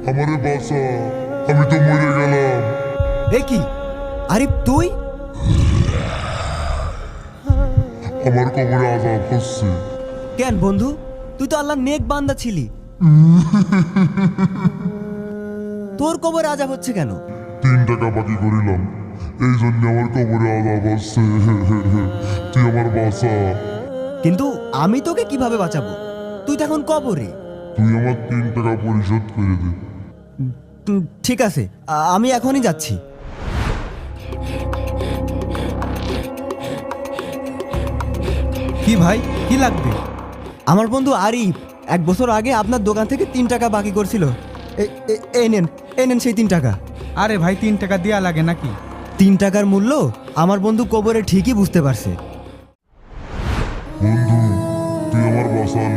আমারে বাঁচা, আমি তো মরে গেলাম। এ কি আরিফ তুই? আমার কবরে আযাব হচ্ছে। কেন বন্ধু, তুই তো আল্লাহর নেক বান্দা ছিলি, তোর কবরে আযাব হচ্ছে কেন? 3 টাকা বাকি করিলাম, এই জন্য আমার কবরে আযাব হচ্ছে। তুই আমার বাঁচা। কিন্তু আমি তোকে কিভাবে বাঁচাবো? তুই তো এখন কবরে। তুই আমার 3 টাকা পরিশোধ করে দে। ঠিক আছে, আমি এখনই যাচ্ছি। কি ভাই, কি লাগবে? আমার বন্ধু আরিফ 1 বছর আগে আপনার দোকান থেকে 3 টাকা বাকি করছিল। এই নেন, এই নেন সেই 3 টাকা। আরে ভাই, 3 টাকা দেয়া লাগে নাকি? 3 টাকার মূল্য আমার বন্ধু কবরে ঠিকই বুঝতে পারছে। বন্ধু, তুই আমার বাঁচালি।